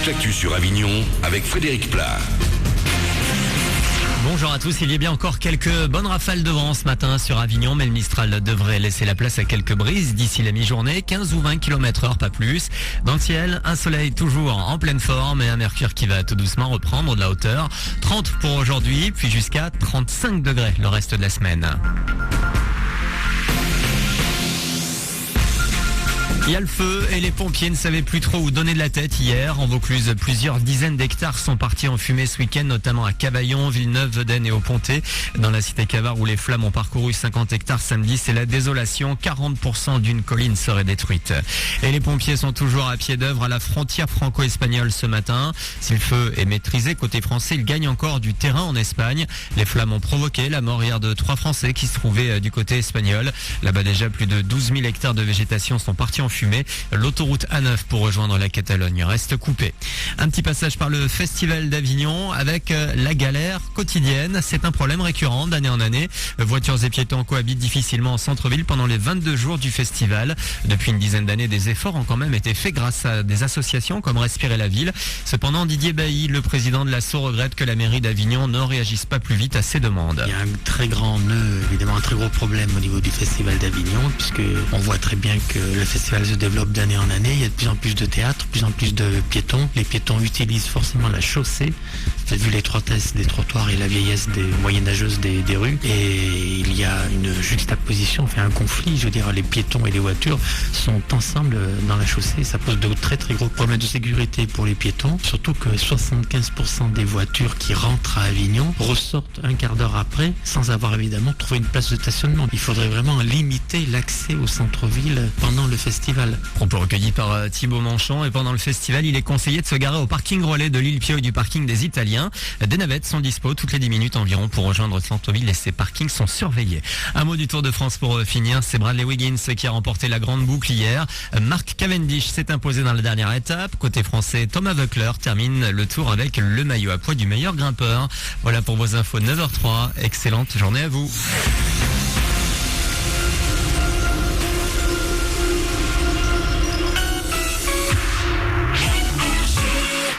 toute l'actu sur Avignon avec Frédéric Plat. Bonjour à tous, il y a bien encore quelques bonnes rafales de vent ce matin sur Avignon, mais le Mistral devrait laisser la place à quelques brises d'ici la mi-journée, 15 ou 20 km/h, pas plus. Dans le ciel, un soleil toujours en pleine forme et un mercure qui va tout doucement reprendre de la hauteur. 30 pour aujourd'hui, puis jusqu'à 35 degrés le reste de la semaine. Il y a le feu et les pompiers ne savaient plus trop où donner de la tête hier. En Vaucluse, plusieurs dizaines d'hectares sont partis en fumée ce week-end, notamment à Cavaillon, Villeneuve, Vedène et au Pontet. Dans la cité Cavard où les flammes ont parcouru 50 hectares samedi, c'est la désolation. 40% d'une colline serait détruite. Et les pompiers sont toujours à pied d'œuvre à la frontière franco-espagnole ce matin. Si le feu est maîtrisé côté français, il gagne encore du terrain en Espagne. Les flammes ont provoqué la mort hier de 3 Français qui se trouvaient du côté espagnol. Là-bas déjà, plus de 12 000 hectares de végétation sont partis en fumée. L'autoroute A9 pour rejoindre la Catalogne reste coupée. Un petit passage par le Festival d'Avignon avec la galère quotidienne. C'est un problème récurrent d'année en année. Voitures et piétons cohabitent difficilement en centre-ville pendant les 22 jours du festival. Depuis une dizaine d'années, des efforts ont quand même été faits grâce à des associations comme Respirer la ville. Cependant, Didier Bailly, le président de l'ASSO, regrette que la mairie d'Avignon ne réagisse pas plus vite à ces demandes. Il y a un très grand nœud, évidemment un très gros problème au niveau du Festival d'Avignon, puisque on voit très bien que le festival se développe d'année en année. Il y a de plus en plus de théâtre, de plus en plus de piétons. Les piétons utilisent forcément la chaussée, vu l'étroitesse des trottoirs et la vieillesse des moyenâgeuses des rues. Et il y a une juxtaposition, un conflit. Je veux dire, les piétons et les voitures sont ensemble dans la chaussée. Ça pose de très très gros problèmes de sécurité pour les piétons. Surtout que 75% des voitures qui rentrent à Avignon ressortent un quart d'heure après sans avoir évidemment trouvé une place de stationnement. Il faudrait vraiment limiter l'accès au centre-ville pendant le festival. Propos recueilli par Thibaut Manchon. Et pendant le festival, il est conseillé de se garer au parking relais de l'île Pio et du parking des Italiens. Des navettes sont dispo toutes les 10 minutes environ pour rejoindre le centre-ville et ces parkings sont surveillés. Un mot du Tour de France pour finir. C'est Bradley Wiggins qui a remporté la grande boucle hier. Mark Cavendish s'est imposé dans la dernière étape. Côté français, Thomas Voeckler termine le tour avec le maillot à poids du meilleur grimpeur. Voilà pour vos infos 9h03. Excellente journée à vous.